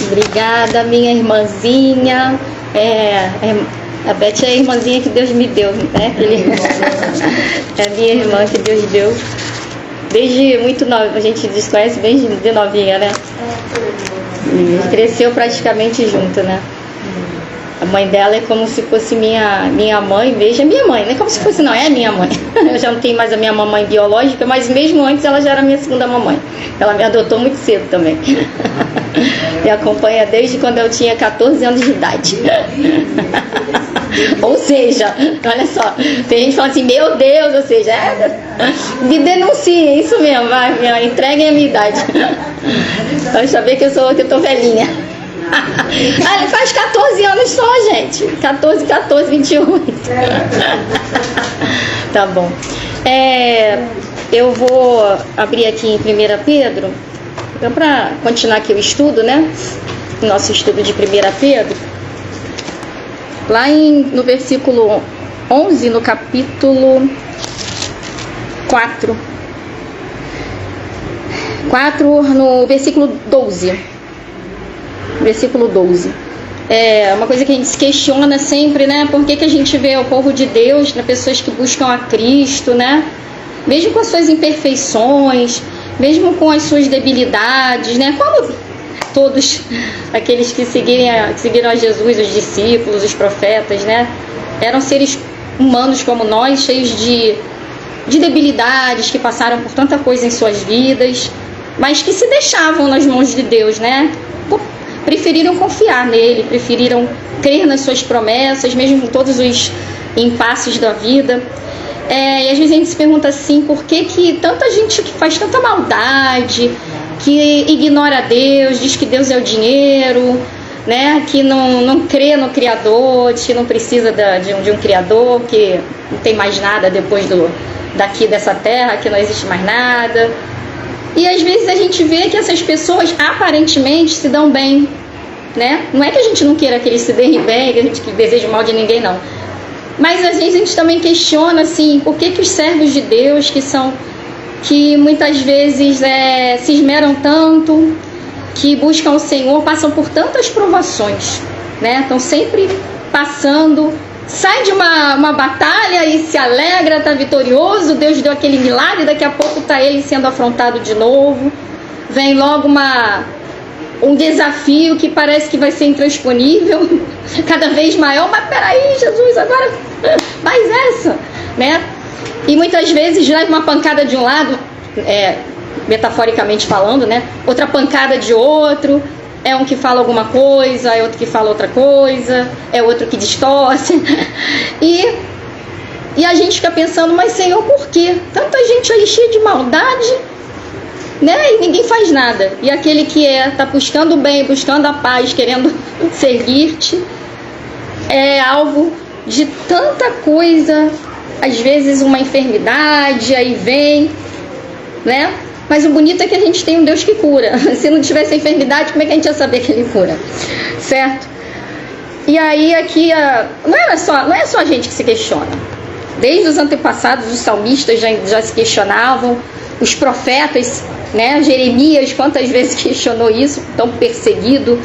Obrigada, minha irmãzinha. A Beth é a irmãzinha que Deus me deu, né? É a minha irmã que Deus deu. Desde muito nova, a gente se conhece bem de novinha, né? E cresceu praticamente junto, né? A mãe dela é como se fosse minha mãe, veja, minha mãe, não é como se fosse, não, é minha mãe. Eu já não tenho mais a minha mamãe biológica, mas mesmo antes ela já era minha segunda mamãe. Ela me adotou muito cedo também. Me acompanha desde quando eu tinha 14 anos de idade. Ou seja, olha só, tem gente que fala assim, meu Deus, ou seja, me denuncia, isso mesmo, vai, entreguem a minha idade. Vai saber que eu tô velhinha. Ele faz 14 anos só, gente. 14, 28. Tá bom. Eu vou abrir aqui em 1 Pedro, para continuar aqui o estudo, né? Nosso estudo de 1 Pedro. Lá no versículo 11, no capítulo 4. No versículo 12. Versículo 12. É uma coisa que a gente se questiona sempre, né? Por que a gente vê o povo de Deus, né? Pessoas que buscam a Cristo, né? Mesmo com as suas imperfeições, mesmo com as suas debilidades, né? Como todos aqueles que seguiram a Jesus, os discípulos, os profetas, né? Eram seres humanos como nós, cheios de debilidades, que passaram por tanta coisa em suas vidas, mas que se deixavam nas mãos de Deus, né? Preferiram confiar nele, preferiram crer nas suas promessas, mesmo com todos os impasses da vida. E às vezes a gente se pergunta assim, por que tanta gente que faz tanta maldade, que ignora Deus, diz que Deus é o dinheiro, né? Que não crê no Criador, que não precisa de um Criador, que não tem mais nada depois daqui dessa terra, que não existe mais nada. E às vezes a gente vê que essas pessoas aparentemente se dão bem, né? Não é que a gente não queira que eles se deem bem, que a gente deseja o mal de ninguém, não. Mas às vezes a gente também questiona assim, por que os servos de Deus, que muitas vezes se esmeram tanto, que buscam o Senhor, passam por tantas provações, né? Estão sempre passando, sai de uma batalha e se alegra, está vitorioso, Deus deu aquele milagre, daqui a pouco está ele sendo afrontado de novo, vem logo um desafio que parece que vai ser intransponível, cada vez maior, mas peraí, Jesus, agora faz essa, né? E muitas vezes leva uma pancada de um lado, metaforicamente falando, né? Outra pancada de outro, é um que fala alguma coisa, é outro que fala outra coisa, é outro que distorce. E a gente fica pensando, mas Senhor, por quê? Tanta gente aí cheia de maldade, né? E ninguém faz nada. E aquele que está buscando o bem, buscando a paz, querendo seguir-te, é alvo de tanta coisa, às vezes uma enfermidade, aí vem, né? Mas o bonito é que a gente tem um Deus que cura. Se não tivesse enfermidade, como é que a gente ia saber que ele cura? Certo? E aí aqui, não é só a gente que se questiona. Desde os antepassados, os salmistas já se questionavam, os profetas, né? Jeremias, quantas vezes questionou isso, tão perseguido,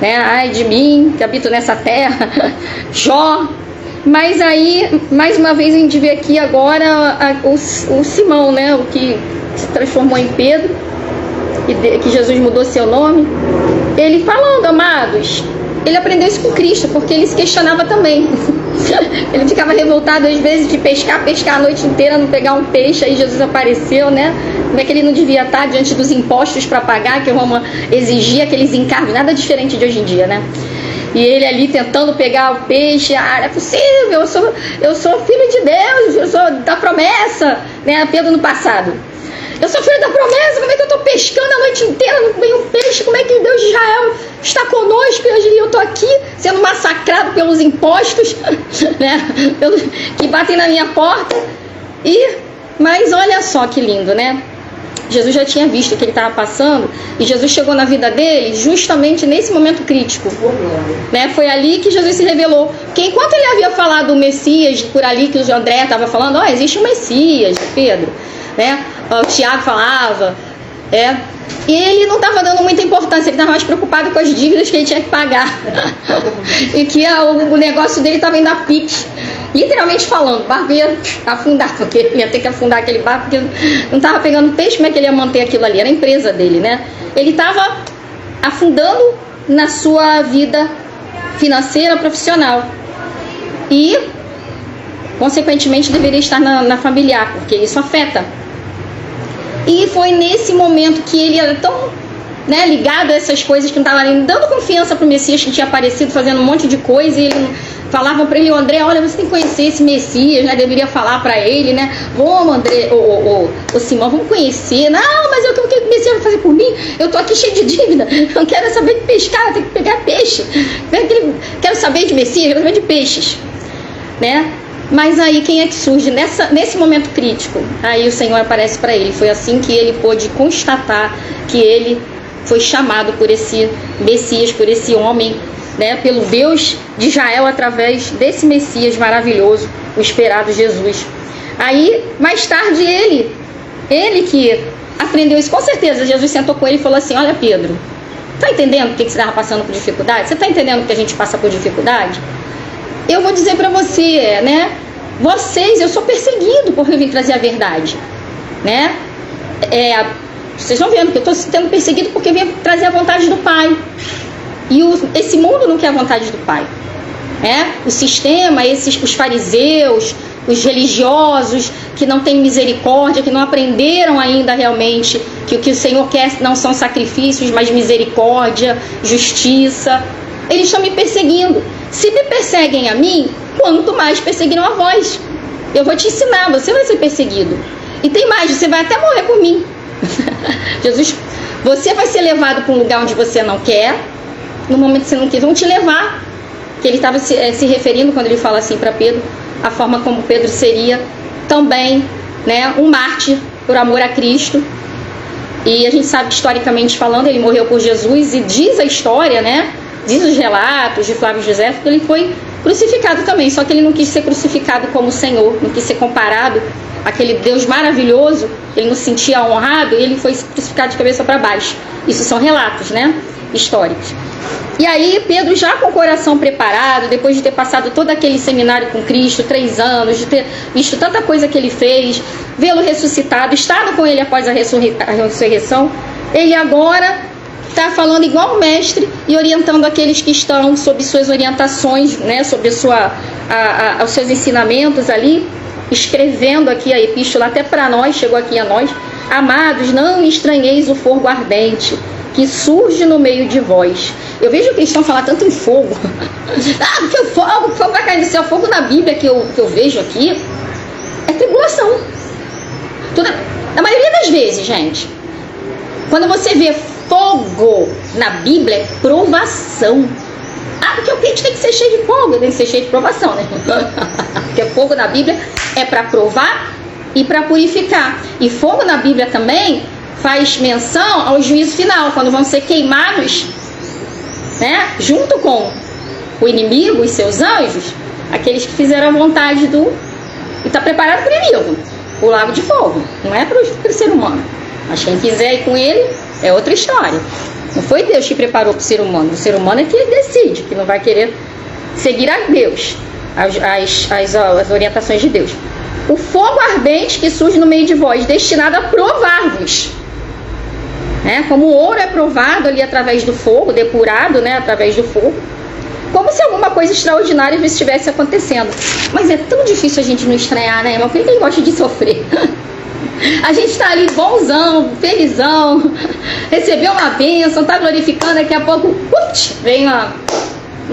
né? Ai de mim, que habito nessa terra. Jó. Mas aí, mais uma vez, a gente vê aqui agora o Simão, né? O que se transformou em Pedro, que Jesus mudou seu nome. Ele falando, amados, ele aprendeu isso com Cristo, porque ele se questionava também. Ele ficava revoltado às vezes de pescar a noite inteira, não pegar um peixe, aí Jesus apareceu, né? Como é que ele não devia estar diante dos impostos para pagar, que Roma exigia aqueles encargos, nada diferente de hoje em dia, né? E ele ali tentando pegar o peixe, não é possível, eu sou filho de Deus, eu sou da promessa, né? Pedro no passado. Eu sou filho da promessa, como é que eu estou pescando a noite inteira, não vem um peixe, como é que o Deus de Israel está conosco e hoje eu estou aqui sendo massacrado pelos impostos, né? Que batem na minha porta. Mas olha só que lindo, né? Jesus já tinha visto o que ele estava passando e Jesus chegou na vida dele justamente nesse momento crítico, né? Foi ali que Jesus se revelou, porque enquanto ele havia falado do Messias, por ali que o André estava falando, existe um Messias, Pedro, né? O Tiago falava, ele não estava dando muita importância, ele estava mais preocupado com as dívidas que ele tinha que pagar. E que o negócio dele estava indo a pique. Literalmente falando, o barco ia afundar, porque ele ia ter que afundar aquele barco, porque não estava pegando peixe, como é que ele ia manter aquilo ali? Era a empresa dele, né? Ele estava afundando na sua vida financeira, profissional. E, consequentemente, deveria estar na familiar, porque isso afeta. E foi nesse momento que ele era tão, né, ligado a essas coisas, que não estava dando confiança para o Messias, que tinha aparecido fazendo um monte de coisa, e ele falavam para ele, o André, olha, você tem que conhecer esse Messias, né? Deveria falar para ele, né? Vamos, André, ô Simão, vamos conhecer. Não, mas o que o Messias vai fazer por mim? Eu tô aqui cheio de dívida, não quero saber de pescar, tenho que pegar peixe. Quero saber de Messias, quero saber de peixes, né? Mas aí quem é que surge nesse momento crítico? Aí o Senhor aparece para ele. Foi assim que ele pôde constatar que ele foi chamado por esse Messias, por esse homem, né, pelo Deus de Israel, através desse Messias maravilhoso, o esperado Jesus. Aí, mais tarde, ele que aprendeu isso, com certeza, Jesus sentou com ele e falou assim, olha Pedro, tá entendendo o que você estava passando por dificuldade? Você tá entendendo que a gente passa por dificuldade? Eu vou dizer para você, né, eu sou perseguido porque eu vim trazer a verdade, né? Vocês estão vendo que eu estou sendo perseguido porque eu vim trazer a vontade do Pai. E esse mundo não quer a vontade do Pai, né? O sistema, os fariseus, os religiosos que não têm misericórdia, que não aprenderam ainda realmente que o que o Senhor quer não são sacrifícios, mas misericórdia, justiça. Eles estão me perseguindo. Se me perseguem a mim, quanto mais perseguirão a vós. Eu vou te ensinar, você vai ser perseguido. E tem mais, você vai até morrer por mim. Jesus, você vai ser levado para um lugar onde você não quer. No momento que você não quer, vão te levar. Que ele estava se referindo quando ele fala assim para Pedro, a forma como Pedro seria também, né, um mártir por amor a Cristo. E a gente sabe que, historicamente falando, ele morreu por Jesus, e diz a história, né, diz os relatos de Flávio José, que ele foi crucificado também, só que ele não quis ser crucificado como Senhor, não quis ser comparado àquele Deus maravilhoso, ele não se sentia honrado, e ele foi crucificado de cabeça para baixo. Isso são relatos, né, históricos. E aí Pedro, já com o coração preparado, depois de ter passado todo aquele seminário com Cristo, 3 anos, de ter visto tanta coisa que ele fez, vê-lo ressuscitado, estado com ele após a ressurreição, ele agora está falando igual o mestre e orientando aqueles que estão sob suas orientações, né, sobre os seus ensinamentos ali, escrevendo aqui a epístola até para nós, chegou aqui a nós. Amados, não estranheis o fogo ardente que surge no meio de vós. Eu vejo que eles estão falando tanto em fogo. Porque o fogo vai cair do céu. Fogo na Bíblia que eu vejo aqui é tribulação. Na maioria das vezes, gente, quando você vê fogo na Bíblia, é provação. Porque o crente tem que ser cheio de fogo, tem que ser cheio de provação, né? Porque fogo na Bíblia é para provar e para purificar. E fogo na Bíblia também faz menção ao juízo final, quando vão ser queimados, né, junto com o inimigo e seus anjos, aqueles que fizeram a vontade do... E está preparado para o inimigo, o lago de fogo, não é para o ser humano. Mas quem quiser ir com ele é outra história. Não foi Deus que preparou para o ser humano. O ser humano é que decide, que não vai querer seguir a Deus, as orientações de Deus. O fogo ardente que surge no meio de vós, destinado a provar-vos. Né? Como o ouro é provado ali através do fogo, depurado, né, através do fogo, como se alguma coisa extraordinária estivesse acontecendo. Mas é tão difícil a gente não estranhar, né, irmão? Porque quem gosta de sofrer? A gente está ali bonzão, felizão, recebeu uma bênção, está glorificando, daqui a pouco vem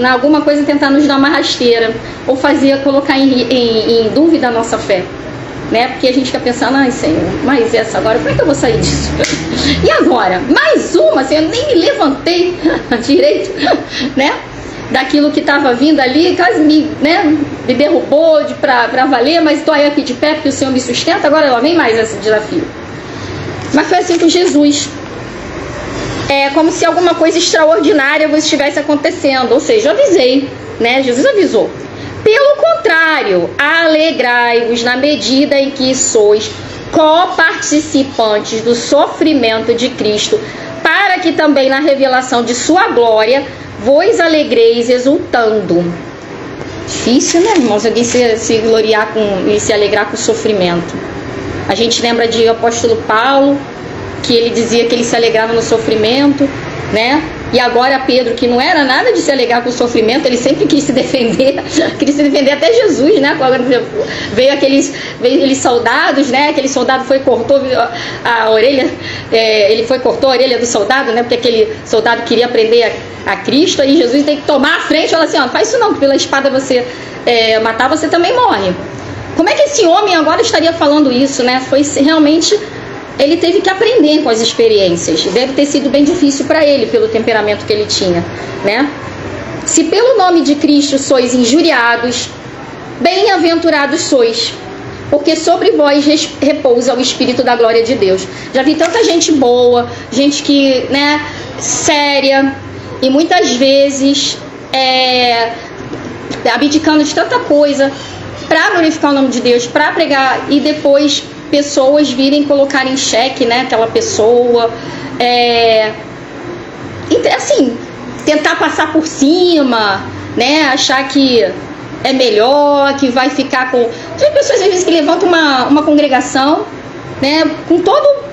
alguma coisa tentar nos dar uma rasteira, ou colocar em dúvida a nossa fé. Né? Porque a gente fica pensando, ai Senhor, mas essa agora, como é que eu vou sair disso? E agora? Mais uma, Senhor, eu nem me levantei direito, né? Daquilo que estava vindo ali, quase me derrubou para valer, mas estou aí aqui de pé porque o Senhor me sustenta, agora lá vem mais esse desafio. Mas foi assim com Jesus. É como se alguma coisa extraordinária estivesse acontecendo, ou seja, eu avisei, né? Jesus avisou. Pelo contrário, alegrai-vos na medida em que sois coparticipantes do sofrimento de Cristo, para que também na revelação de sua glória vos alegreis exultando. Difícil, né, irmãos? Alguém se gloriar e se alegrar com o sofrimento. A gente lembra de apóstolo Paulo, que ele dizia que ele se alegrava no sofrimento, né? E agora Pedro, que não era nada de se alegrar com o sofrimento, ele sempre quis se defender até Jesus, né? Veio aqueles soldados, né? Aquele soldado cortou a orelha, cortou a orelha do soldado, né? Porque aquele soldado queria prender a Cristo, aí Jesus tem que tomar a frente e falar assim, ó, não faz isso não, que pela espada você matar, você também morre. Como é que esse homem agora estaria falando isso, né? Foi realmente... Ele teve que aprender com as experiências. Deve ter sido bem difícil para ele, pelo temperamento que ele tinha, né? Se pelo nome de Cristo sois injuriados, bem-aventurados sois, porque sobre vós repousa o Espírito da glória de Deus. Já vi tanta gente boa, gente que, né, séria, e muitas vezes abdicando de tanta coisa para glorificar o nome de Deus, para pregar, e depois pessoas virem colocar em xeque, né, aquela pessoa, assim, tentar passar por cima, né, achar que é melhor, que vai ficar com... Tem pessoas às vezes que levantam uma congregação, né, com toda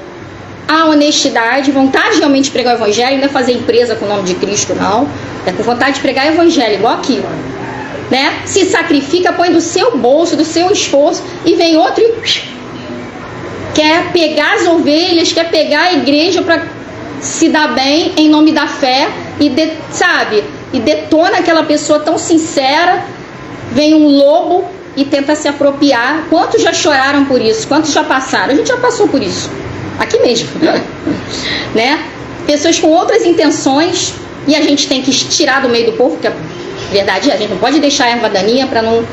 a honestidade, vontade de realmente pregar o evangelho, não é fazer empresa com o nome de Cristo, não, é com vontade de pregar o evangelho, igual aqui, né, se sacrifica, põe do seu bolso, do seu esforço, e vem outro e quer pegar as ovelhas, quer pegar a igreja para se dar bem em nome da fé e detona aquela pessoa tão sincera. Vem um lobo e tenta se apropriar. Quantos já choraram por isso? Quantos já passaram? A gente já passou por isso, aqui mesmo, né? Pessoas com outras intenções, e a gente tem que tirar do meio do povo, porque a verdade é, a gente não pode deixar a erva daninha para não...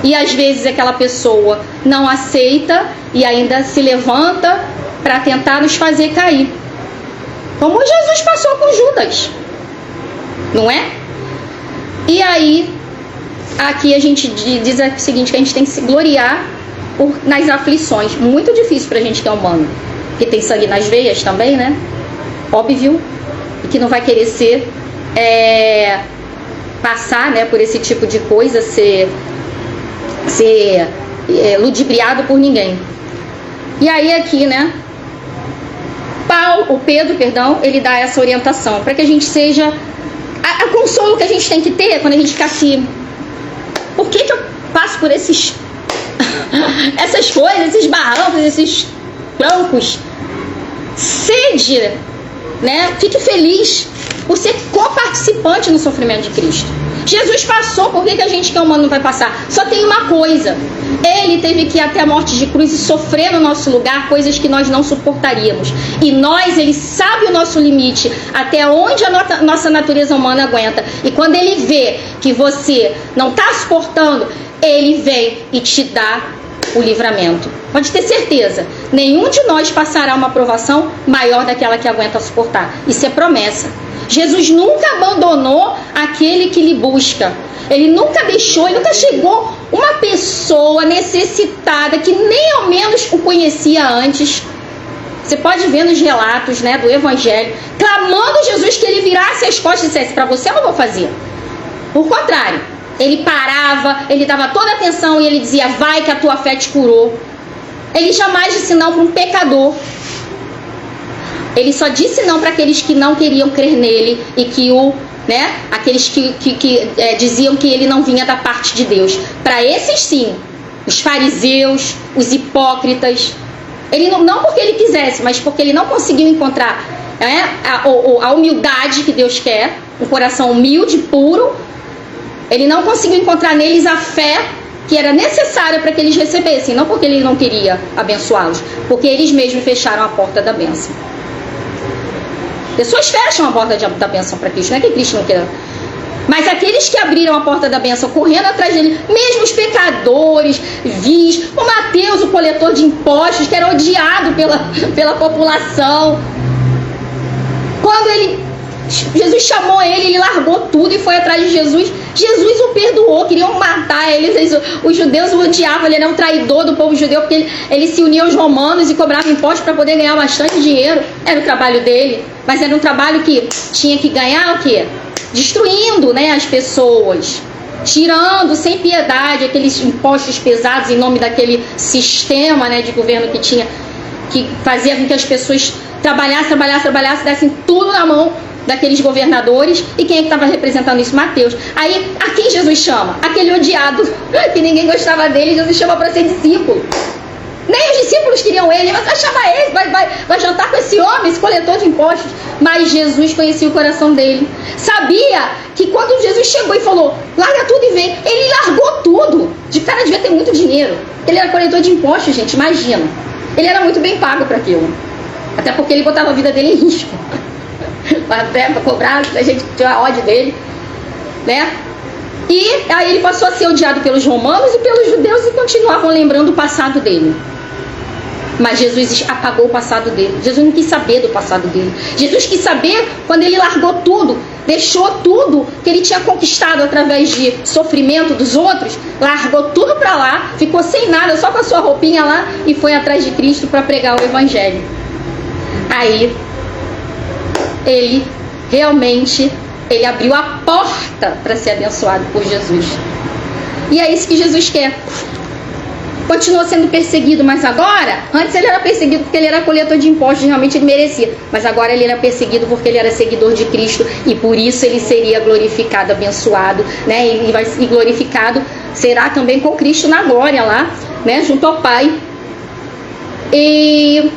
E às vezes aquela pessoa não aceita e ainda se levanta para tentar nos fazer cair. Como Jesus passou com Judas, não é? E aí, aqui a gente diz o seguinte, que a gente tem que se gloriar nas aflições. Muito difícil pra gente que é humano, que tem sangue nas veias também, né? Óbvio, e que não vai querer passar, né, por esse tipo de coisa, ser ludibriado por ninguém. E aí aqui, né, Pedro, ele dá essa orientação para que a gente seja a consolo que a gente tem que ter quando a gente fica assim, por que eu passo por essas coisas, esses barrancos, esses troncos? Sede, né, fique feliz por ser coparticipante no sofrimento de Cristo. Jesus passou, por que a gente que é humano não vai passar? Só tem uma coisa, ele teve que ir até a morte de cruz e sofrer no nosso lugar coisas que nós não suportaríamos. E ele sabe o nosso limite, até onde a nossa natureza humana aguenta. E quando ele vê que você não está suportando, ele vem e te dá o livramento. Pode ter certeza, nenhum de nós passará uma provação maior daquela que aguenta suportar. Isso é promessa. Jesus nunca abandonou aquele que lhe busca. Ele nunca chegou uma pessoa necessitada que nem ao menos o conhecia antes. Você pode ver nos relatos, né, do Evangelho, clamando a Jesus que ele virasse as costas e dissesse, para você eu não vou fazer. Por contrário, ele parava, ele dava toda a atenção e ele dizia, vai que a tua fé te curou. Ele jamais disse não para um pecador. Ele só disse não para aqueles que não queriam crer nele e que aqueles que diziam que ele não vinha da parte de Deus. Para esses sim, os fariseus, os hipócritas, ele não porque ele quisesse, mas porque ele não conseguiu encontrar a humildade que Deus quer, um coração humilde, puro. Ele não conseguiu encontrar neles a fé que era necessária para que eles recebessem, não porque ele não queria abençoá-los, porque eles mesmos fecharam a porta da bênção. Pessoas fecham a porta da bênção para Cristo, não é que Cristo não quer. Mas aqueles que abriram a porta da bênção, correndo atrás dele, mesmo os pecadores, vis, o Mateus, o coletor de impostos, que era odiado pela população, quando ele Jesus chamou ele largou tudo e foi atrás de Jesus. Jesus o perdoou, queriam matar ele. Os judeus o odiavam, ele era um traidor do povo judeu, porque ele se unia aos romanos e cobrava impostos para poder ganhar bastante dinheiro. Era o trabalho dele, mas era um trabalho que tinha que ganhar o quê? Destruindo, né, as pessoas, tirando sem piedade aqueles impostos pesados em nome daquele sistema, né, de governo que tinha, que fazia com que as pessoas trabalhassem, dessem tudo na mão daqueles governadores. E quem é que estava representando isso? Mateus. Aí, a quem Jesus chama? Aquele odiado, que ninguém gostava dele, Jesus chama para ser discípulo. Nem os discípulos queriam ele, mas vai chamar ele, vai jantar com esse homem, esse coletor de impostos. Mas Jesus conhecia o coração dele. Sabia que quando Jesus chegou e falou, larga tudo e vem, ele largou tudo. De cara devia ter muito dinheiro. Ele era coletor de impostos, gente, imagina. Ele era muito bem pago para aquilo. Até porque ele botava a vida dele em risco. Para cobrar, a gente tinha ódio dele, né? E aí ele passou a ser odiado pelos romanos e pelos judeus e continuavam lembrando o passado dele. Mas Jesus apagou o passado dele. Jesus não quis saber do passado dele. Jesus quis saber quando ele largou tudo, deixou tudo que ele tinha conquistado através de sofrimento dos outros, largou tudo para lá, ficou sem nada, só com a sua roupinha lá e foi atrás de Cristo para pregar o evangelho. Aí ele realmente abriu a porta para ser abençoado por Jesus. E é isso que Jesus quer. Continuou sendo perseguido, mas agora, antes ele era perseguido porque ele era coletor de impostos, realmente ele merecia, mas agora ele era perseguido porque ele era seguidor de Cristo e por isso ele seria glorificado, abençoado, né? E glorificado será também com Cristo na glória lá, né? Junto ao Pai. E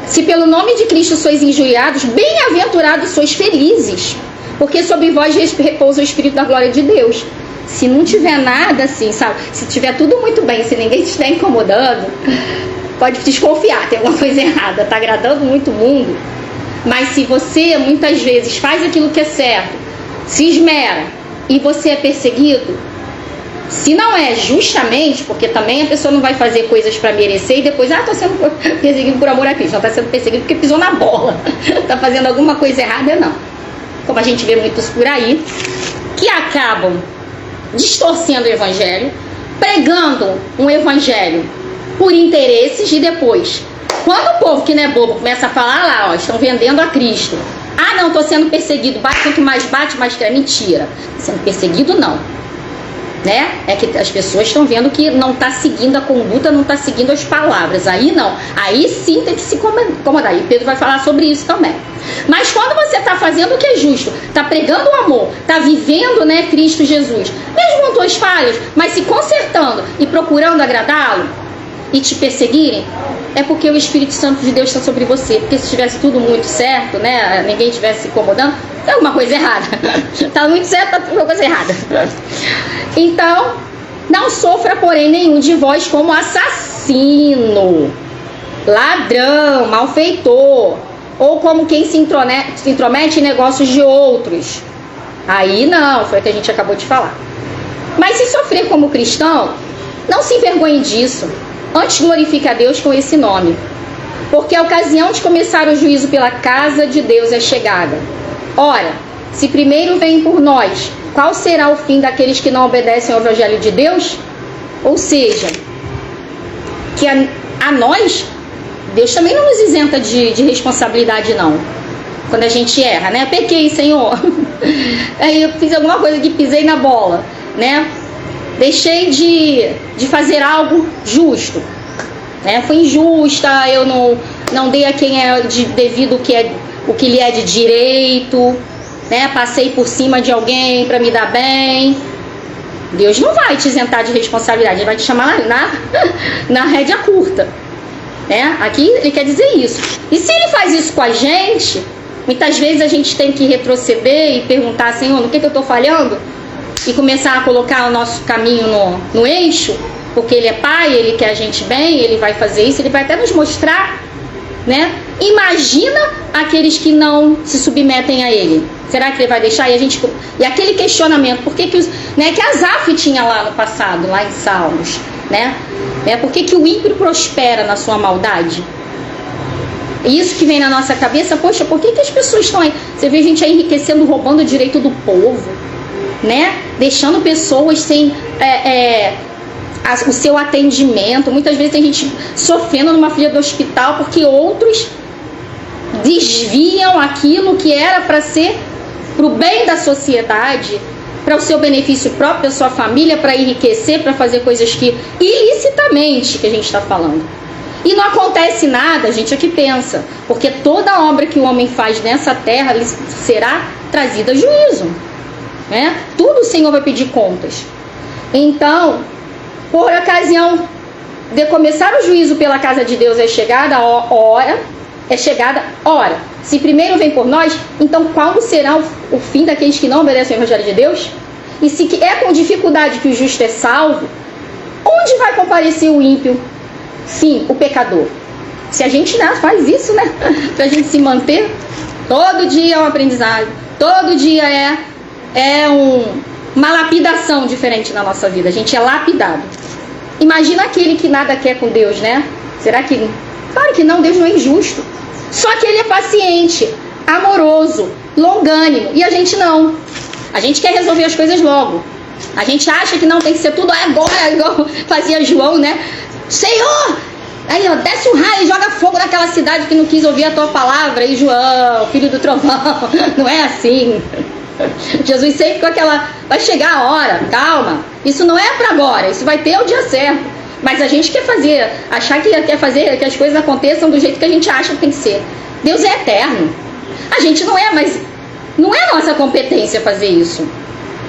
se pelo nome de Cristo sois injuriados, bem-aventurados sois, felizes, porque sobre vós repousa o Espírito da glória de Deus. Se não tiver nada assim, sabe? Se tiver tudo muito bem, se ninguém te estiver incomodando, pode desconfiar, tem alguma coisa errada, tá agradando muito o mundo. Mas se você muitas vezes faz aquilo que é certo, se esmera e você é perseguido, se não é justamente, porque também a pessoa não vai fazer coisas para merecer e depois, tô sendo perseguido por amor a Cristo, não tá sendo perseguido porque pisou na bola, tá fazendo alguma coisa errada, não. Como a gente vê muitos por aí, que acabam distorcendo o evangelho, pregando um evangelho por interesses e depois, quando o povo que não é bobo começa a falar lá, estão vendendo a Cristo. Não, estou sendo perseguido, bate, quanto mais bate, mais que é mentira. Sendo perseguido, não. Né? É que as pessoas estão vendo que não está seguindo a conduta, não está seguindo as palavras. Aí não, aí sim tem que se incomodar. E Pedro vai falar sobre isso também. Mas quando você está fazendo o que é justo, está pregando o amor, está vivendo, né, Cristo Jesus, mesmo com tuas falhas, mas se consertando e procurando agradá-lo e te perseguirem, é porque o Espírito Santo de Deus está sobre você. Porque se tivesse tudo muito certo, né, ninguém estivesse se incomodando, tem alguma coisa errada. Está muito certo, está alguma coisa errada. Então, não sofra, porém, nenhum de vós como assassino, ladrão, malfeitor, ou como quem se intromete em negócios de outros. Aí não, foi o que a gente acabou de falar. Mas se sofrer como cristão, não se envergonhe disso. Antes glorifique a Deus com esse nome. Porque a ocasião de começar o juízo pela casa de Deus é chegada. Ora, se primeiro vem por nós, qual será o fim daqueles que não obedecem ao evangelho de Deus? Ou seja, que a nós, Deus também não nos isenta de responsabilidade, não. Quando a gente erra, né? Pequei, Senhor. Aí eu fiz alguma coisa que pisei na bola, né? Deixei de fazer algo justo, né? Fui injusta, eu não dei a quem é devido o que lhe é de direito, né? Passei por cima de alguém para me dar bem. Deus não vai te isentar de responsabilidade, Ele vai te chamar na rédea curta, né? Aqui Ele quer dizer isso. E se Ele faz isso com a gente, muitas vezes a gente tem que retroceder e perguntar, Senhor, no que eu estou falhando? E começar a colocar o nosso caminho no eixo, porque Ele é Pai, Ele quer a gente bem, Ele vai fazer isso, Ele vai até nos mostrar, né? Imagina aqueles que não se submetem a Ele. Será que Ele vai deixar? E aquele questionamento, por que Asaf tinha lá no passado, lá em Salmos, né? Por que o ímpio prospera na sua maldade? Isso que vem na nossa cabeça, poxa, por que as pessoas estão aí? Você vê gente aí enriquecendo, roubando o direito do povo, né? Deixando pessoas sem o seu atendimento. Muitas vezes tem gente sofrendo numa fila do hospital porque outros desviam aquilo que era para ser para o bem da sociedade, para o seu benefício próprio, da sua família, para enriquecer, para fazer coisas que ilicitamente que a gente está falando. E não acontece nada, a gente aqui pensa, porque toda obra que o homem faz nessa terra será trazida a juízo, né? Tudo o Senhor vai pedir contas. Então, por ocasião de começar o juízo pela casa de Deus, é chegada a hora. Se primeiro vem por nós, então qual será o fim daqueles que não obedecem ao Evangelho de Deus? E se é com dificuldade que o justo é salvo, onde vai comparecer o ímpio? Sim, o pecador. Se a gente faz isso, né? Pra gente se manter, todo dia é um aprendizado, todo dia uma lapidação diferente na nossa vida. A gente é lapidado. Imagina aquele que nada quer com Deus, né? Será que... Claro que não, Deus não é injusto. Só que ele é paciente, amoroso, longânimo. E a gente não. A gente quer resolver as coisas logo. A gente acha que não, tem que ser tudo agora, igual fazia João, né? Senhor, aí ó, desce um raio e joga fogo naquela cidade que não quis ouvir a tua palavra. E João, filho do trovão, não é assim. Jesus sempre com aquela, vai chegar a hora, calma. Isso não é para agora, isso vai ter o dia certo. Mas a gente quer fazer que as coisas aconteçam do jeito que a gente acha que tem que ser. Deus é eterno. A gente não é, mas não é nossa competência fazer isso.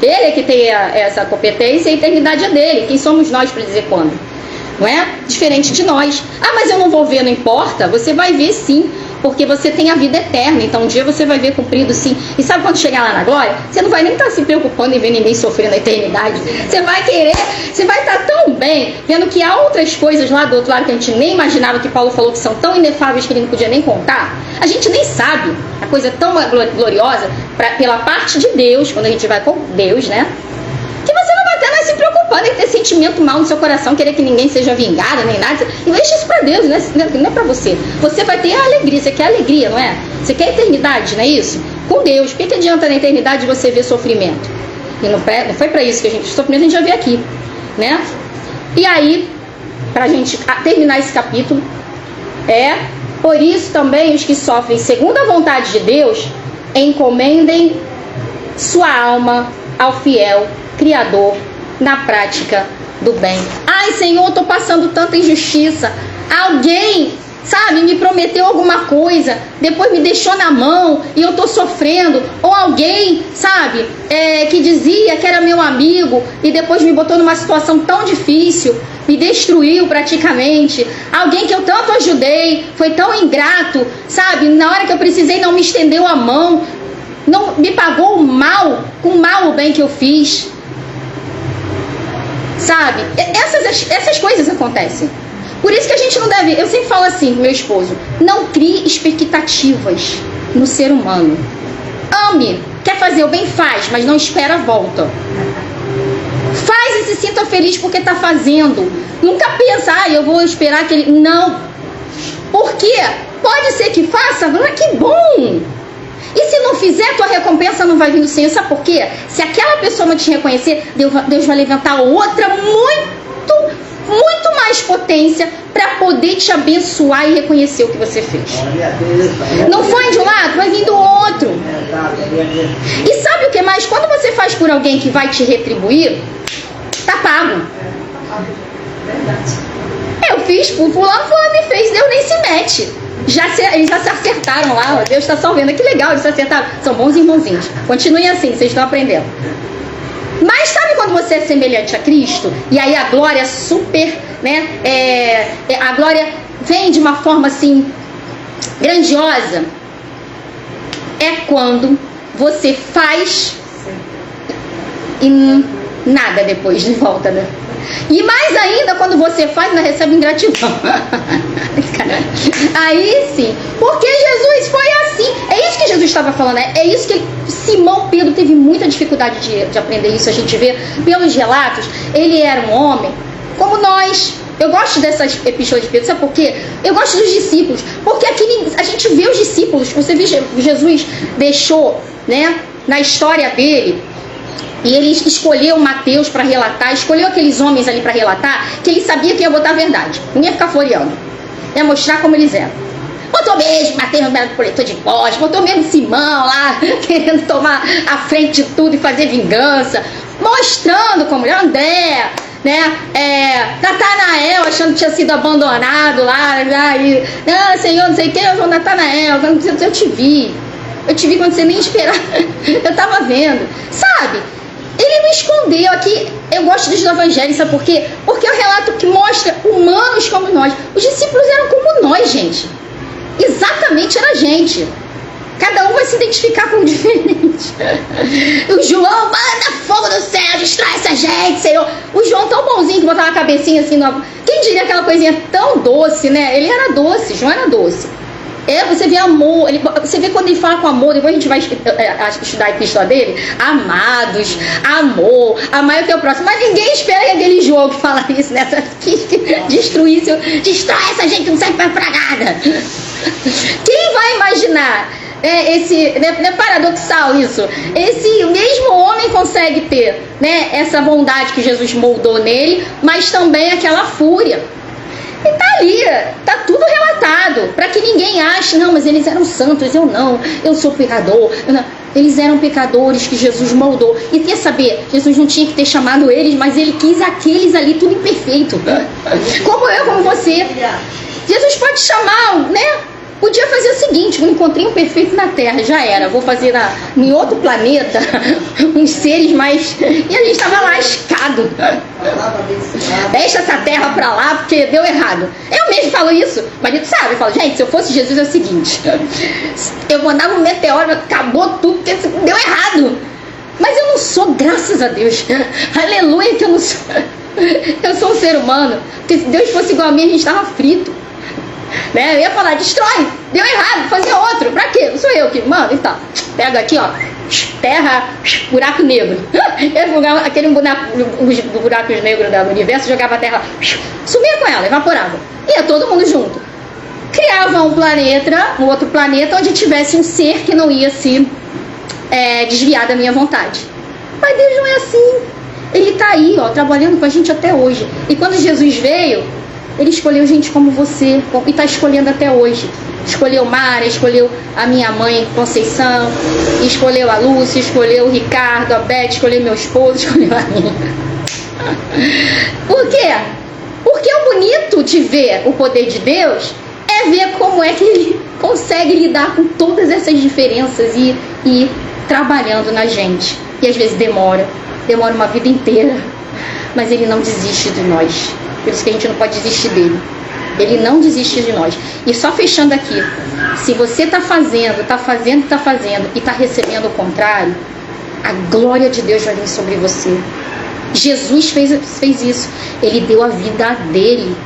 Ele é que tem essa competência e a eternidade é dele. Quem somos nós para dizer quando? Não é? Diferente de nós. Ah, mas eu não vou ver, não importa. Você vai ver sim, porque você tem a vida eterna. Então um dia você vai ver cumprido sim. E sabe quando chegar lá na glória? Você não vai nem estar se preocupando em ver ninguém sofrer na eternidade. Você vai querer, você vai estar tão bem, vendo que há outras coisas lá do outro lado que a gente nem imaginava, que Paulo falou que são tão inefáveis que ele não podia nem contar. A gente nem sabe. A coisa é tão gloriosa pela parte de Deus, quando a gente vai com Deus, né? Que você não vai estar mais se preocupando em ter sentimento mal no seu coração, querer que ninguém seja vingado, nem nada. E deixa isso pra Deus, não é pra você. Você vai ter a alegria, você quer alegria, não é? Você quer eternidade, não é isso? Com Deus. O que adianta na eternidade você ver sofrimento? E não foi pra isso que a gente... Sofrimento a gente já vê aqui, né? E aí, pra gente terminar esse capítulo, por isso também os que sofrem segundo a vontade de Deus, encomendem sua alma ao fiel Criador na prática do bem. Ai, Senhor, eu tô passando tanta injustiça. Alguém, sabe, me prometeu alguma coisa, depois me deixou na mão e eu tô sofrendo. Ou alguém, sabe, que dizia que era meu amigo e depois me botou numa situação tão difícil, me destruiu praticamente. Alguém que eu tanto ajudei, foi tão ingrato, sabe, na hora que eu precisei não me estendeu a mão, não me pagou o mal, com o mal o bem que eu fiz. Sabe? Essas coisas acontecem. Por isso que a gente não deve... Eu sempre falo assim pro meu esposo: não crie expectativas no ser humano. Ame. Quer fazer o bem? Faz, mas não espera a volta. Faz e se sinta feliz porque tá fazendo. Nunca pensa, eu vou esperar que ele... Não. Por quê? Pode ser que faça, mas que bom. E se não fizer, tua recompensa não vai vir do Senhor. Sabe por quê? Se aquela pessoa não te reconhecer, Deus vai levantar outra muito mais potência para poder te abençoar e reconhecer o que você fez. Não foi de um lado, vai vir do outro. E sabe o que mais? Quando você faz por alguém que vai te retribuir, tá pago. Eu fiz por fulano me fez, Deus nem se mete. Eles já se acertaram lá, Deus está só vendo, que legal, eles se acertaram, são bons irmãozinhos, continuem assim, vocês estão aprendendo. Mas sabe quando você é semelhante a Cristo, e aí a glória super, né, a glória vem de uma forma assim, grandiosa? É quando você faz e nada depois de volta, né? E mais ainda, quando você faz, ainda recebe ingratidão. Aí sim, porque Jesus foi assim. É isso que Jesus estava falando, é isso que Simão Pedro teve muita dificuldade de aprender isso. A gente vê pelos relatos, ele era um homem como nós, Eu gosto dessas epístolas de Pedro, sabe por quê? Eu gosto dos discípulos, porque aqui a gente vê os discípulos. Você vê, Jesus deixou, né, na história dele, e ele escolheu Mateus para relatar, escolheu aqueles homens ali para relatar, que ele sabia que ia botar a verdade, não ia ficar floreando, ia mostrar como eles eram. Botou mesmo Mateus no coletor de impostos, botou mesmo Simão lá, querendo tomar a frente de tudo e fazer vingança, mostrando como André, né, Natanael achando que tinha sido abandonado lá, e, Senhor, não sei o que, eu sou Natanael, eu te vi quando você nem esperava, eu tava vendo, sabe? Ele não escondeu. Aqui eu gosto dos evangelhos, sabe por quê? Porque é um relato que mostra humanos como nós. Os discípulos eram como nós, gente. Exatamente, era a gente. Cada um vai se identificar com um diferente. O João, manda fogo do céu, destrói essa gente, Senhor. O João tão bonzinho que botava a cabecinha assim no... Quem diria aquela coisinha tão doce, né? Ele era doce, João era doce. Você vê amor, você vê quando ele fala com amor, depois a gente vai estudar a epístola dele, amados, amor, amar o que é o próximo, mas ninguém espera que aquele João que fala isso, né, que destrói essa gente, não serve pra nada. Quem vai imaginar, não é paradoxal isso, esse mesmo homem consegue ter, né, essa bondade que Jesus moldou nele, mas também aquela fúria. E tá ali, tá tudo relatado, para que ninguém ache, não, mas eles eram santos, eu não, eu sou pecador. Eles eram pecadores que Jesus moldou. E quer saber, Jesus não tinha que ter chamado eles, mas ele quis aqueles ali tudo imperfeito, como eu, como você. Jesus pode chamar, né? Podia fazer o seguinte: eu encontrei um perfeito na Terra, já era, vou fazer em outro planeta uns seres mais... E a gente estava lascado. Deixa essa Terra pra lá porque deu errado. Eu mesmo falo isso, o marido sabe, eu falo, gente, se eu fosse Jesus é o seguinte, eu mandava um meteoro, acabou tudo porque deu errado. Mas eu não sou, graças a Deus, aleluia que eu não sou. Eu sou um ser humano, porque se Deus fosse igual a mim a gente estava frito. Né? Eu ia falar, destrói, deu errado, fazer outro, pra quê? Não sou eu que mando, então, pega aqui, ó, terra, buraco negro. Eu jogava aquele os buracos negros do universo, jogava a terra, sumia com ela, evaporava. Ia todo mundo junto. Criava um outro planeta onde tivesse um ser que não ia se desviar da minha vontade. Mas Deus não é assim. Ele tá aí, ó, trabalhando com a gente até hoje. E quando Jesus veio, ele escolheu gente como você, e está escolhendo até hoje. Escolheu Mara, escolheu a minha mãe Conceição, escolheu a Lúcia, escolheu o Ricardo, a Beth, escolheu meu esposo, escolheu a minha. Por quê? Porque o bonito de ver o poder de Deus é ver como é que ele consegue lidar com todas essas diferenças e ir trabalhando na gente. E às vezes demora uma vida inteira, mas ele não desiste de nós. Por isso que a gente não pode desistir dele. Ele não desiste de nós. E só fechando aqui, se você está fazendo e está recebendo o contrário, a glória de Deus vai vir sobre você. Jesus fez isso. Ele deu a vida dele.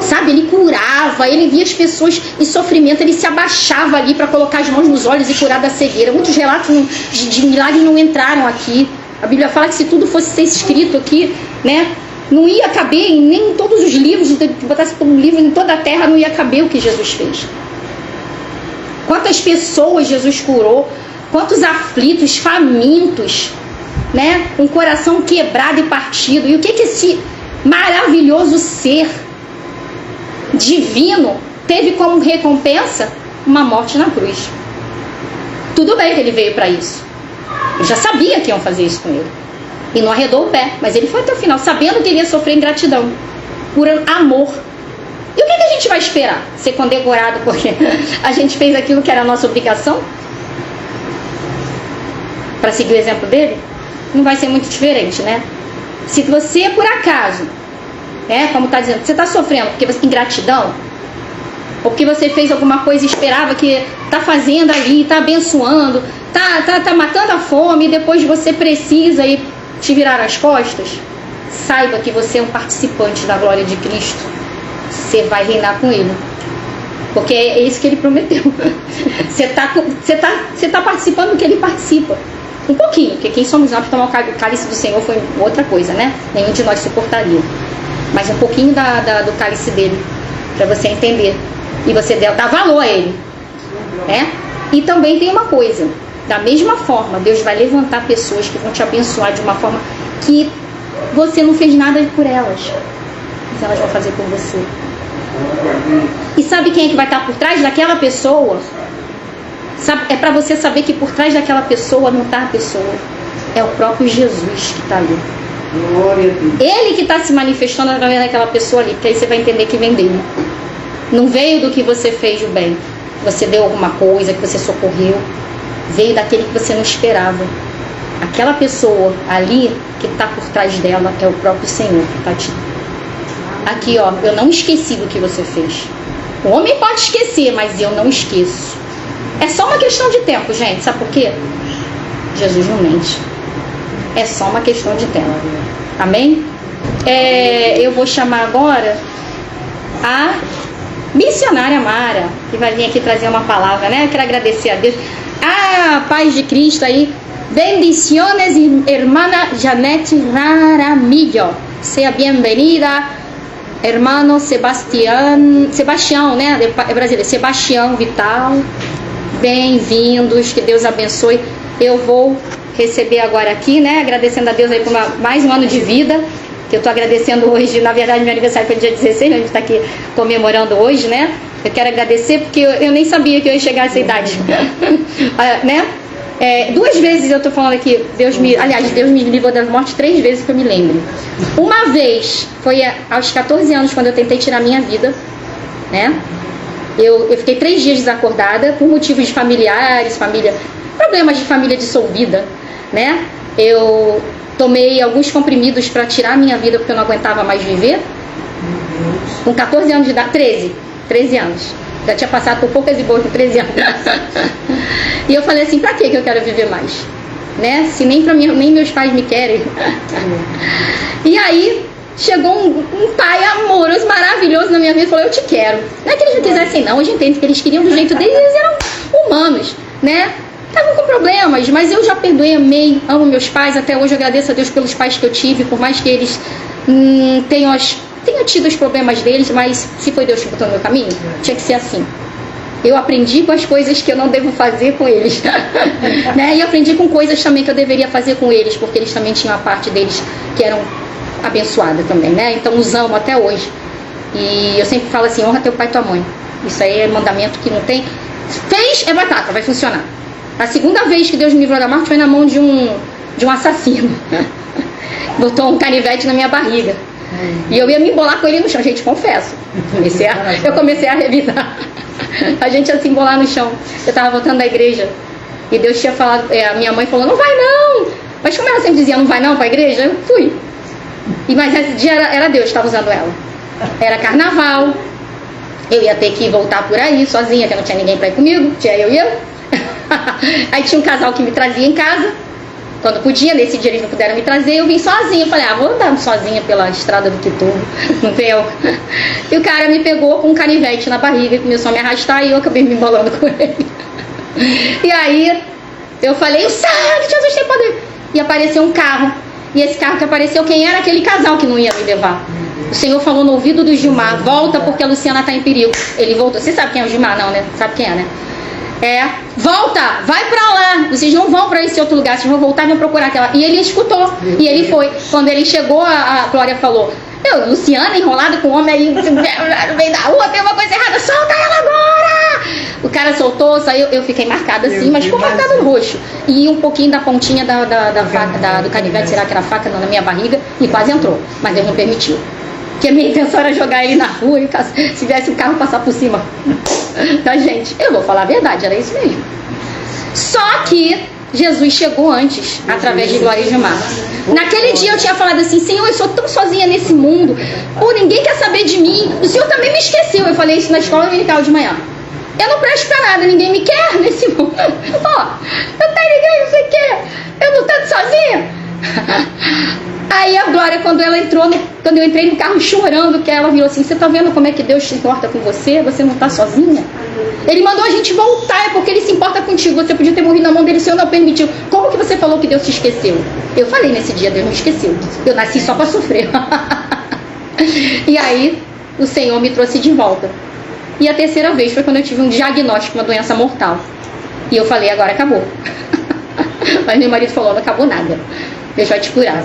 Sabe, ele curava, ele via as pessoas em sofrimento, ele se abaixava ali para colocar as mãos nos olhos e curar da cegueira. Muitos relatos de milagres não entraram aqui. A Bíblia fala que se tudo fosse ser escrito aqui, né, não ia caber nem em todos os livros, se botasse um livro em toda a terra, não ia caber o que Jesus fez. Quantas pessoas Jesus curou, quantos aflitos, famintos, né? Um coração quebrado e partido. E o que esse maravilhoso ser divino teve como recompensa? Uma morte na cruz. Tudo bem que ele veio para isso. Ele já sabia que iam fazer isso com ele. E não arredou o pé, mas ele foi até o final, sabendo que ele ia sofrer ingratidão, por amor. E o que a gente vai esperar? Ser condecorado porque a gente fez aquilo que era a nossa obrigação? Para seguir o exemplo dele? Não vai ser muito diferente, né? Se você, por acaso, né, como está dizendo, você está sofrendo porque você ingratidão, ou porque você fez alguma coisa e esperava que está fazendo ali, está abençoando, tá matando a fome, e depois você precisa ir te virar as costas, saiba que você é um participante da glória de Cristo. Você vai reinar com ele, porque é isso que ele prometeu. Você tá participando do que ele participa, um pouquinho, porque quem somos nós para tomar o cálice do Senhor foi outra coisa, né? Nenhum de nós suportaria. mas um pouquinho do cálice dele, para você entender. E você dá valor a ele, né? E também tem uma coisa, da mesma forma, Deus vai levantar pessoas que vão te abençoar de uma forma que você não fez nada por elas, mas elas vão fazer por você. E sabe quem é que vai estar por trás daquela pessoa? É para você saber que por trás daquela pessoa não está a pessoa, é o próprio Jesus que está ali. Ele que está se manifestando através daquela pessoa ali, porque aí você vai entender que vem dele. Não veio do que você fez o bem, você deu alguma coisa, que você socorreu, veio daquele que você não esperava. Aquela pessoa ali que está por trás dela é o próprio Senhor que está te... Aqui, ó, eu não esqueci do que você fez. O homem pode esquecer, mas eu não esqueço. É só uma questão de tempo, gente. Sabe por quê? Jesus não mente. É só uma questão de tempo. Amém? Eu vou chamar agora a missionária Mara, que vai vir aqui trazer uma palavra, né? Eu quero agradecer a Deus. Paz de Cristo aí. Bendiciones, hermana Janete Jaramillo. Seja bem-vinda, hermano Sebastião, né? É brasileiro. Sebastião Vital. Bem-vindos, que Deus abençoe. Eu vou receber agora aqui, né? Agradecendo a Deus aí por mais um ano de vida. Que eu estou agradecendo hoje. Na verdade, meu aniversário foi dia 16, a gente está aqui comemorando hoje, né? Eu quero agradecer porque eu nem sabia que eu ia chegar a essa idade. Né? 2 vezes eu estou falando aqui, Deus me livrou da morte 3 vezes que eu me lembro. Uma vez foi aos 14 anos, quando eu tentei tirar minha vida, né? Eu fiquei 3 dias desacordada por motivos familiares, problemas de família dissolvida, né? Eu tomei alguns comprimidos para tirar a minha vida porque eu não aguentava mais viver. Com 14 anos de idade, 13 anos. Já tinha passado por poucas e boas com 13 anos. E eu falei assim, pra que eu quero viver mais? Né? Se nem meus pais me querem. E aí, chegou um pai amoroso, maravilhoso na minha vida e falou, eu te quero. Não é que eles não quisessem não, a gente entende que eles queriam do jeito deles, eles eram humanos, né? Estavam com problemas, mas eu já perdoei, amei, amo meus pais, até hoje eu agradeço a Deus pelos pais que eu tive, por mais que eles tenham tido os problemas deles, mas se foi Deus que botou no meu caminho, tinha que ser assim. Eu aprendi com as coisas que eu não devo fazer com eles, né? E aprendi com coisas também que eu deveria fazer com eles, porque eles também tinham a parte deles que eram abençoada também, né? Então os amo até hoje. E eu sempre falo assim, honra teu pai e tua mãe. Isso aí é mandamento que não tem. Fez, é batata, vai funcionar. A segunda vez que Deus me livrou da morte foi na mão de um assassino. Botou um canivete na minha barriga. E eu ia me embolar com ele no chão, gente, confesso. Eu comecei a revidar. A gente ia se embolar no chão. Eu tava voltando da igreja e Deus tinha falado, a minha mãe falou, não vai não. Mas como ela sempre dizia, não vai não pra igreja, eu fui. Mas esse dia era Deus que estava usando ela. Era carnaval. Eu ia ter que voltar por aí sozinha, porque não tinha ninguém pra ir comigo. Tinha eu e eu. Aí tinha um casal que me trazia em casa. Quando podia, nesse dia eles não puderam me trazer, eu vim sozinha. Eu falei, vou andar sozinha pela estrada do Quitubo. Não deu. E o cara me pegou com um canivete na barriga e começou a me arrastar e eu acabei me embolando com ele. E aí eu falei, o sangue de Jesus tem poder. E apareceu um carro. E esse carro que apareceu, quem era? Aquele casal que não ia me levar. O Senhor falou no ouvido do Gilmar, volta porque a Luciana está em perigo. Ele voltou. Você sabe quem é o Gilmar, não, né? Sabe quem é, né? Volta, vai pra lá. Vocês não vão pra esse outro lugar, vocês vão voltar e vão procurar aquela. E ele escutou, e ele foi. Quando ele chegou, a Glória falou, Luciana enrolada com o homem aí no meio da rua, tem uma coisa errada, solta ela agora. O cara soltou, saiu, eu fiquei marcada assim, mas ficou marcada no roxo. E um pouquinho da pontinha da faca, do canivete, será que era faca, na minha barriga, e quase entrou, mas Deus não permitiu. Porque a minha intenção era jogar ele na rua e se viesse o carro passar por cima da gente. Eu vou falar a verdade, era isso mesmo. Só que Jesus chegou antes, através de Glória e Gilmar. Naquele dia eu tinha falado assim, Senhor, eu sou tão sozinha nesse mundo, ninguém quer saber de mim, o Senhor também me esqueceu. Eu falei isso na escola dominical de manhã. Eu não presto pra nada, ninguém me quer nesse mundo. Não tem ninguém, não sei o quê. Eu não tanto sozinha. Aí a Glória, quando eu entrei no carro chorando, que ela virou assim, você tá vendo como é que Deus se importa com você? Você não tá sozinha? Ele mandou a gente voltar, é porque ele se importa contigo. Você podia ter morrido na mão dele, o Senhor não permitiu. Como que você falou que Deus te esqueceu? Eu falei nesse dia, Deus me esqueceu. Eu nasci só pra sofrer. E aí o Senhor me trouxe de volta. E a terceira vez foi quando eu tive um diagnóstico de uma doença mortal. E eu falei, agora acabou. Mas meu marido falou, não acabou nada. Deus vai te curar.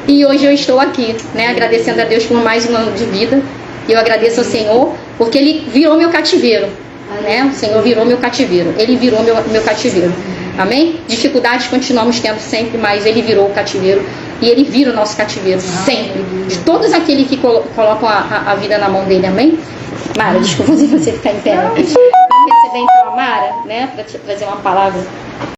E hoje eu estou aqui, né, agradecendo a Deus por mais um ano de vida. E eu agradeço ao Senhor, porque Ele virou meu cativeiro. Né? O Senhor virou meu cativeiro. Ele virou meu cativeiro. Amém? Dificuldades continuamos tendo sempre, mas Ele virou o cativeiro. E Ele vira o nosso cativeiro, sempre. De todos aqueles que colocam a vida na mão dEle. Amém? Mara, desculpa você ficar em pé. Vamos receber então a Mara, né, para te trazer uma palavra.